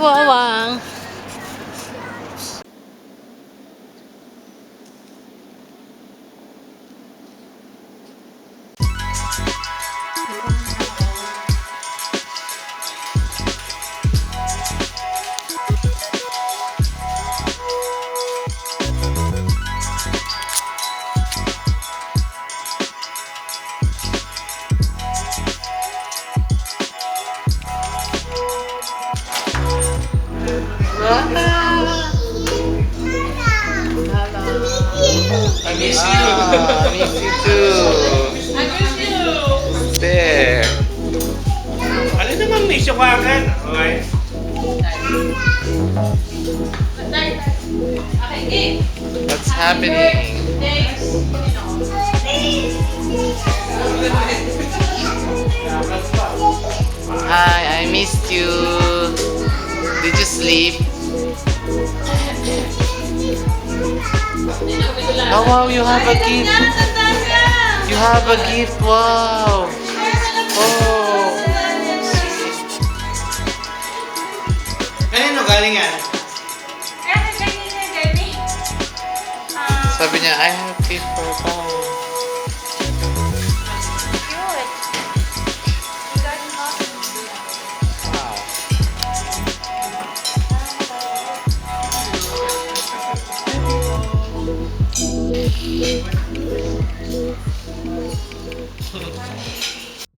Wawang. I miss you. I miss you too. I miss you. There. Ano naman miss yung kaagad? Okay. Okay, eat. What's happening? Thanks. Hi, I missed you. Did you sleep? Oh wow, you have a gift. You have a gift. Wow. Oh. Kanino galing yan? Sabi niya, I have gift for Pao.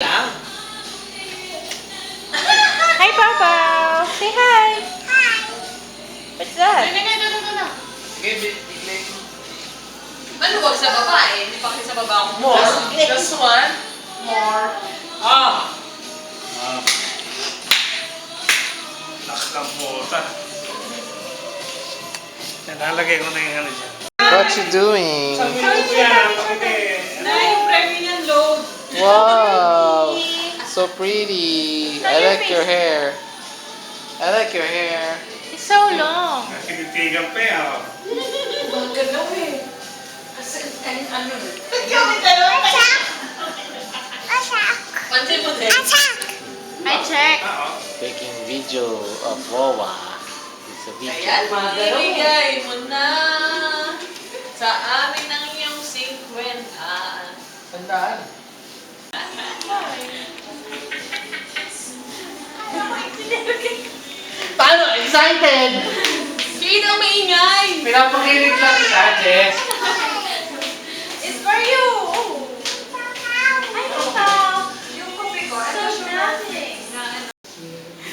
Wow. Hi, Papa. Say hi. What's that? Maluwag sa babae. Hindi pa kasi sa babae. More. Just one. More. Ah. Nakakamputan. Nalalagay ko na yung ano dyan. What you doing? Sabi ko yan, pakite. Premium load. Wow. So pretty. I like your hair. I like your hair. It's so long. Tinitigan pa yan. Ang ganda eh. Kasi ano eh. Pansin mo din. I check. Oo. Taking video of Wawa. It's a video. Ayan, ibigay mo na sa amin ang iyong 50. Tandaan. Paano? Excited! Kaya ang maingay! Pinapakilig lang siya, Jess. It's for you! Ay, ito! Yung kopi ko, ito nothing.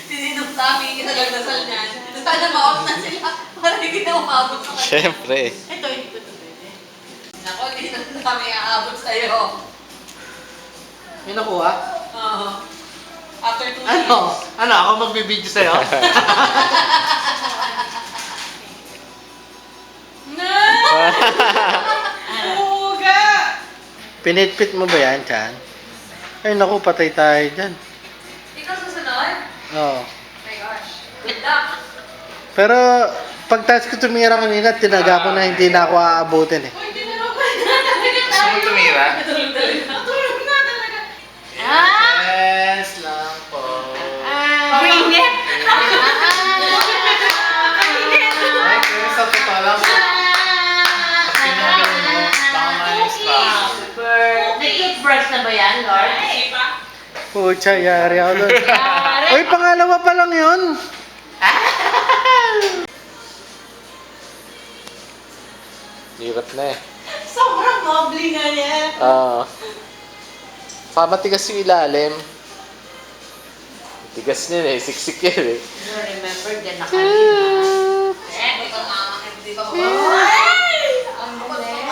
Sininong sa amin, kinagagdasal niyan. Sana ma-off na sila para hindi na umabot sa kanila. Siyempre. Ito, hindi ko ito pwede. Nako, hindi na kami aabot sa'yo. May nakuha? Oo. After 2 Ano? years. Ano? Ako magbibideo sa'yo? Na! Buga! Pinitpit mo ba yan, Chan? Ay, naku, patay tayo dyan. Ikaw susunod? Oo. Oh my gosh. Good luck. Pero, pag touch ko tumira kanina, tinaga ko na hindi na ako aabutin eh. Uy, tinanong ko na talaga tayo. Gusto mo tumira? Natulog talaga. Natulog na talaga. Yes lang po. Bring it. Ay, kaya sa totoo lang. Pag tinagal mo, baka manis pa. Nag-toothbrush na ba yan, Lord? Ay, pa. Pucha, yari ako doon. Uy, pangalawa pa lang yun. Hirap na eh. Sobrang wobbly nga niya. Matigas yung ilalim. Tigas niya eh, siksik yun eh. Remember, dyan na kami. Eh, di ba mamakit, di ba ba? Ay! Ang galing.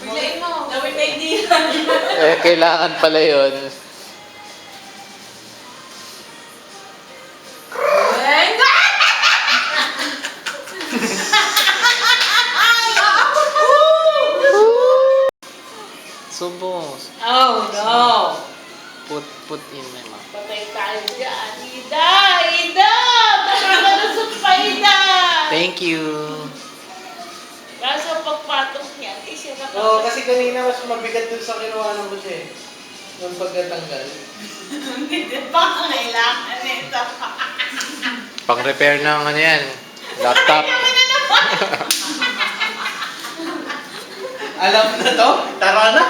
Biglayin mo. Gawin na hindi yan. Eh, kailangan pala yun. Subos. Oh no! Put in my mouth. Patay tayo dyan. Ida! Ida! Nakakalusot pa, Ida! Thank you. Kaso pagpatong niya, hindi siya Oo, kasi kanina mas mabigat dun sa kinuha ng buti. Yung pagkatanggal. Hindi pa kailangan nito. Pang-repair ng ano yan. Laptop. Alam na to? Tara na!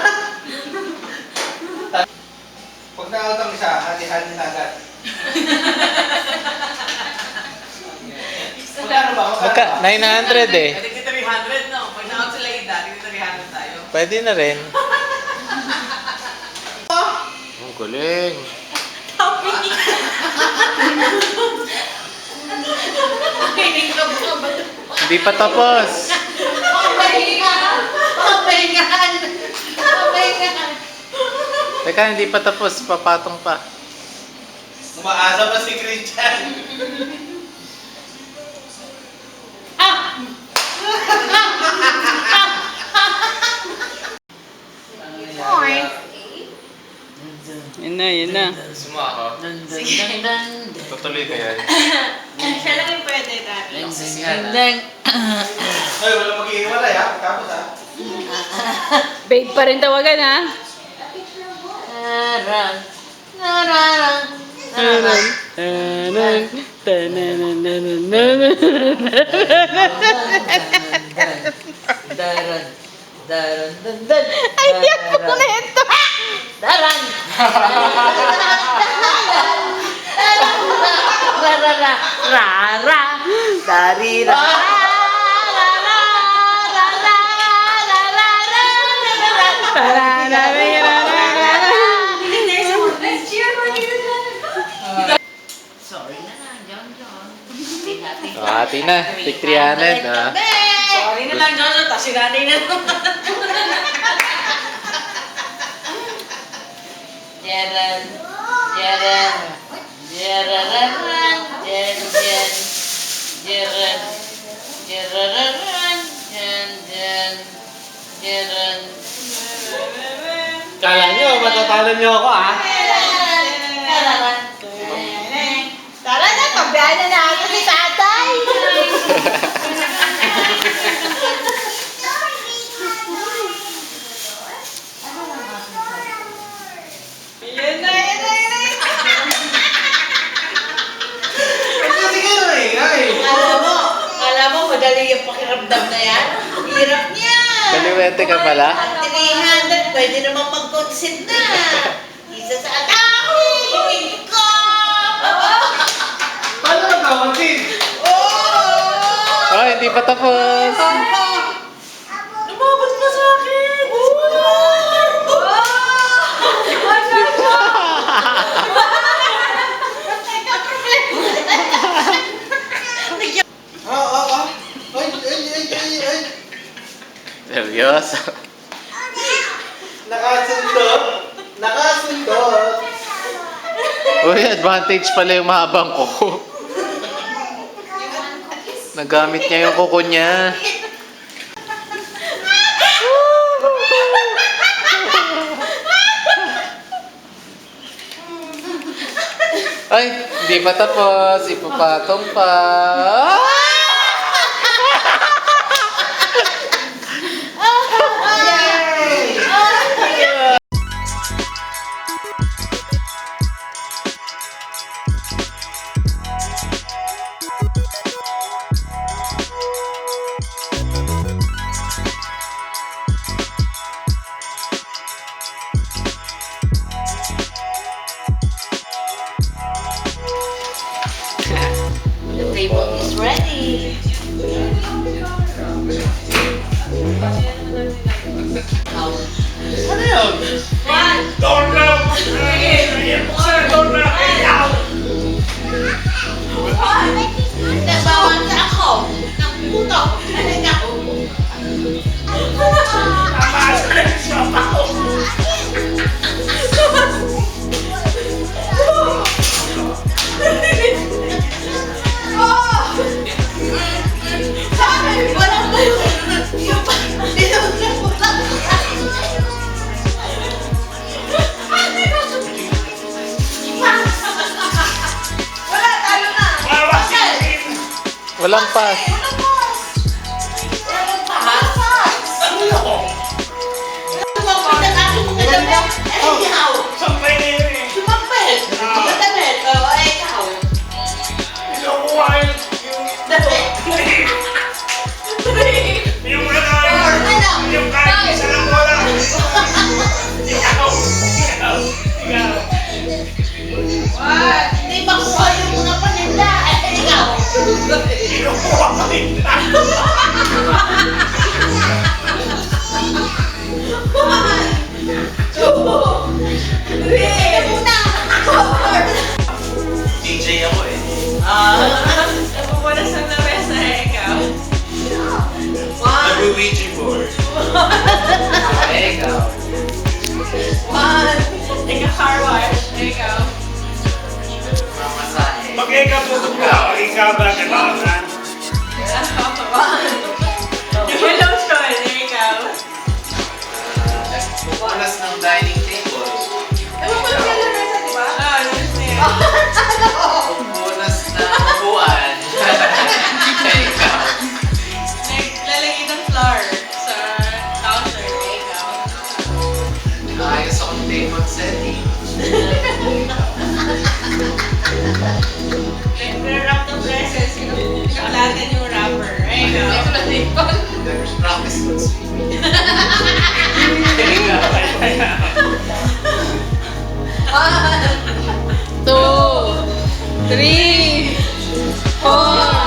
Pag nautang siya, hati-hati na agad. Magkano ba? Magka, 900 eh. Hindi 300, no? Pag na-out sila ida, hindi 300 tayo. Pwede na rin. Ang galing. Hindi pa tapos. Teka, hindi pa tapos. Papatong pa. Umaasa pa si Christian. Yan na, yan na. Suma ako. Tutuloy ka yan. Siya lang yung pwede, Daddy. Ay, wala mag-iiwalay ha. Tapos ha. Babe pa rin tawagan, ha? Tarang. Tarang. Tanan, tanan, tanan. Daran. Daran. Daran. Ay, yan po nito. Daran. Rara. Rara. Darira. Sorry na lang, John. Hati na. Tig 300. Ah. Sorry na lang, Jojo. Tapos si nanay na naman. Jaran. Jaran. Jararan. Jen. Jen. Jaran. Jararan. Jen. Jen. Jaran. Kala nyo, matatalo nyo ako ha. Jararan. Tara na, pagbihan na natin si tatay. Yan na, yan na, yan na. Kasi gano'n eh. Ay. Alam mo, madali yung pakiramdam na yan. Hirap niya. Kaliwete ka pala? At 300, pwede naman mag-consent na. Isa sa atao. Ko! Paano nagkawansin? Oh, hindi pa tapos. Lumabot ka sa akin. Ay. Seryoso. Nakasundot. Nakasundot. Uy, advantage pala yung mahabang kuko. Nagamit niya yung kuko niya. Ay, hindi pa tapos. Ipapatong pa. The table is ready. Ano yun? Nagbawan na ako. Ng puto. Ano na ako? Walang pass. Anyhow. Take a car wash. There you go. Mamasahe. Pag ikaw tutog ka, pag ikaw ba kailangan? Yung lotion. There you go. Pupunas ng dining table. Ewan ko lang yung lamesa, di ba? Ah, lamesa. Pupunas ng upuan. Ikaw. Lalagay ng flour sa counter. There you go. Ayos akong table setting. Wrap the presents. Nakalagan yung wrapper. There you go. There's practice good sweet. Ikaw. 2, 3, 4.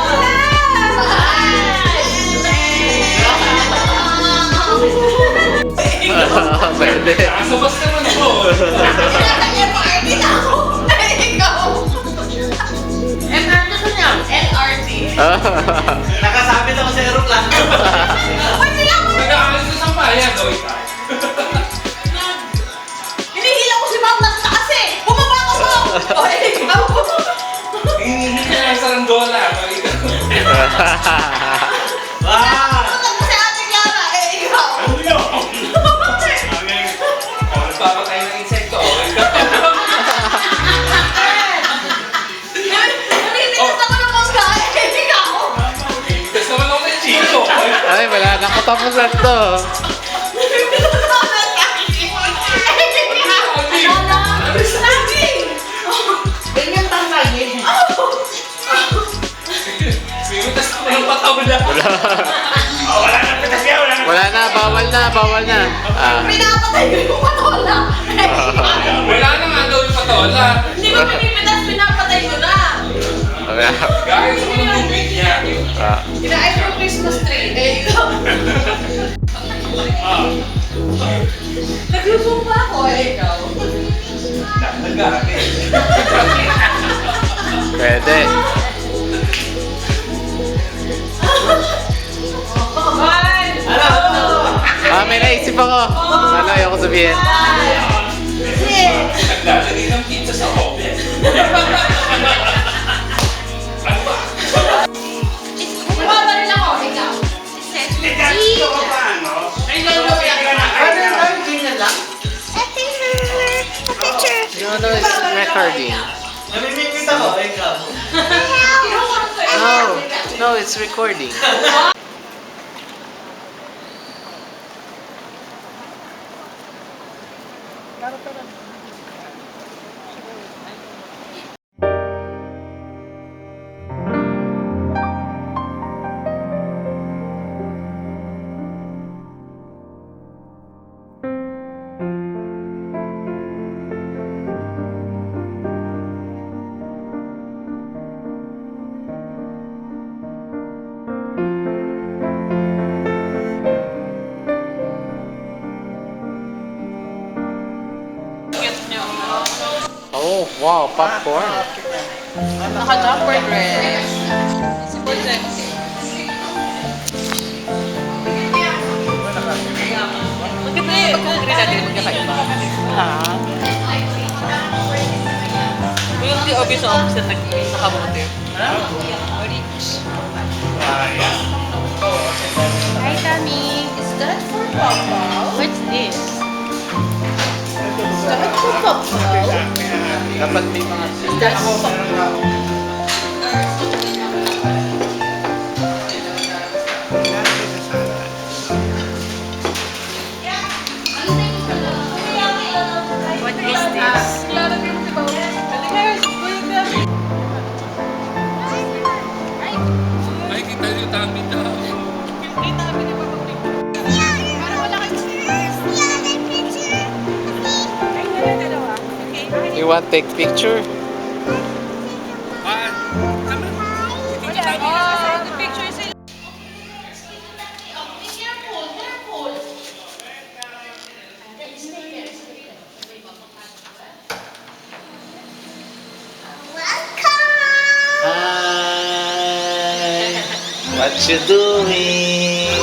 Pwede. Kasabas naman ako. MRT ko niya. LRT. Nakasabit ako sa aeroplano. Nag-aalis ka sa bayan, o ikaw. Hinihila ko si Ma'am ng taas eh. Bumaba ka mo. O, ikaw. Hinihingi ka lang sa Randola, o ikaw. Wow! Punta ko si Ate Clara. Ikaw. Ano yun? Nagpapatay ng insekto, o ikaw. Nalilinis ako ng mangga. Ikaw. Tapos naman ako ng chino. Ay, wala na katapusan to. Ganyan tangkay eh. Sinutas ko ng patawla. Wala na pitas yan, wala na. Wala na, bawal na, bawal na. Pinapatay ko yung patola. Wala na nga daw yung patawla. Hindi ko pinipitas, pinapatay ko na. Gayos ako ng tubig niya. Kinain ko yung Christmas tree. Ikaw. Naglusong pa ako. Ikaw. Nag-aalis. Pwede. May naisip ako. Ano, ayoko sabihin. Naglalagay ng pizza sa oven. Ano ba? Bumaba rin ako. Ikaw. Ito ka pa, ano? Ay, luluwi ako. Ganyan lang. No, it's recording. Namimimit ako. Ikaw. No, it's recording. Oh, wow, popcorn. Naka-jumper dress. Si Boyzek. Maganda eh. Pagkakagri natin magkakaiba. Ha? Yung di obvious ang opposite nakabuti. Hi, Tommy. Is that for Papa? What's this? Is that for Papa? Dapat may mga... That's for Papa. What is this? Ay, kita yung tummy daw. You want take picture? Hi. What you doing?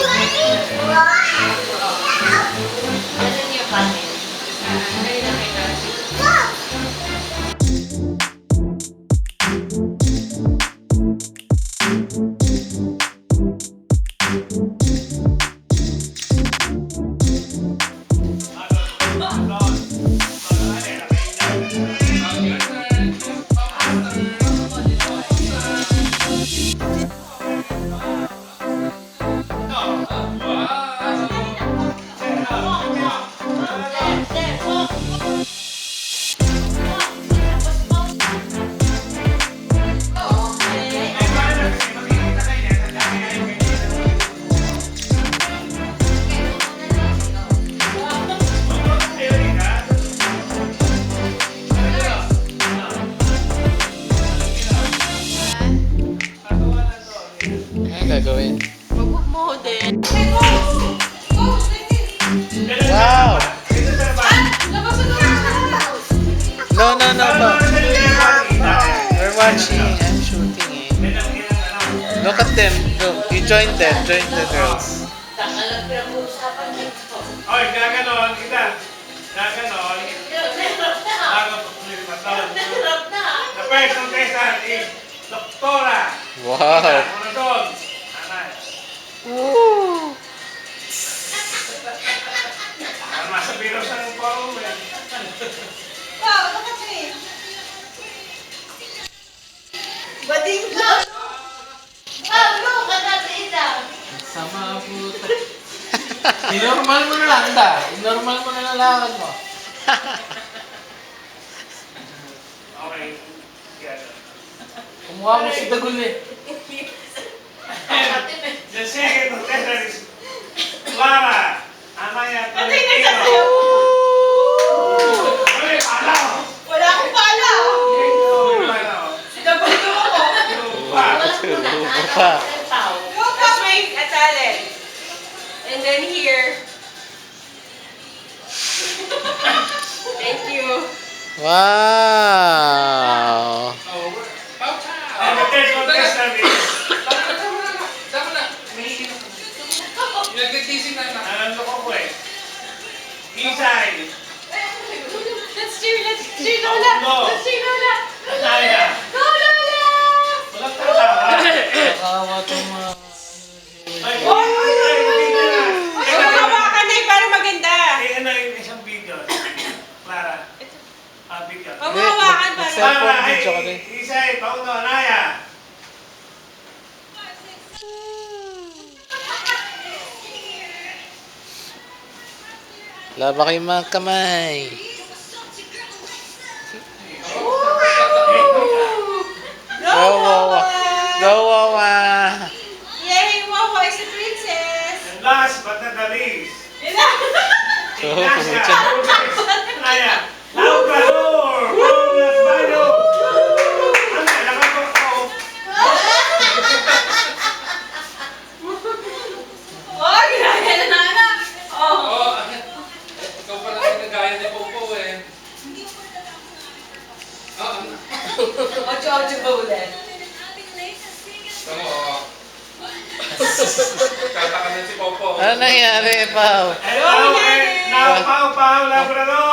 Ano gagawin? Mag-model. Wow! No, no, no, no. We're watching. I'm shooting eh. Look at them. Look, you join them. Join the girls. Takalang pinag-uusapan dito. Oy, gaganon kita. Gaganon. Hirap na. Bago pagpilipan. Hirap na. The first contestant is Doktora. Wow! Una doon. Anay. Ang masa virus ng forum eh. Bading ka. Pablo, ka na sa isang. Sama puta. Inormal mo na lang, da. Inormal mo na lang lakad mo. Okay. Yan. Kumuha mo si Dagul eh. The second contestant is Clara. Amaya Patay na Tolentino. sa sayo. Uy, palaw! Wala akong pala. Uy, palaw. Sinabalito ako. Pa. Ano Pa. Pao? Let's make a talent. And then here. Thank you. Wow! And the third contestant is Nalando ko eh. Isay. Let's cheer, Lola. Let's cheer, Lola. Naya. Go, Lola. Walang tatawa. Nakawa itong mga... Ay, hindi na. Huwag mo hawakan na para maganda. Tingnan na yung isang video. Clara. Video. Huwag mo hawakan para. Cellphone Clara, video ka din. Isay, Pauno, Naya. Laba kayong mga kamay. Go, Wawa. Go, Wawa. Yay, Wawa is a princess. And last but not the least, Oh, Ignacia. Naya. Laucador. Romulas Bayo. Ano, laman ko ako. Oh, ginaya na anak. Oh. Ikaw pala nagaya ni Popo eh. Ocho-ocho ba ulit? Tama o. Tataka na si Popo. Ano nangyari, Pao? Hello, Pau, Labrador.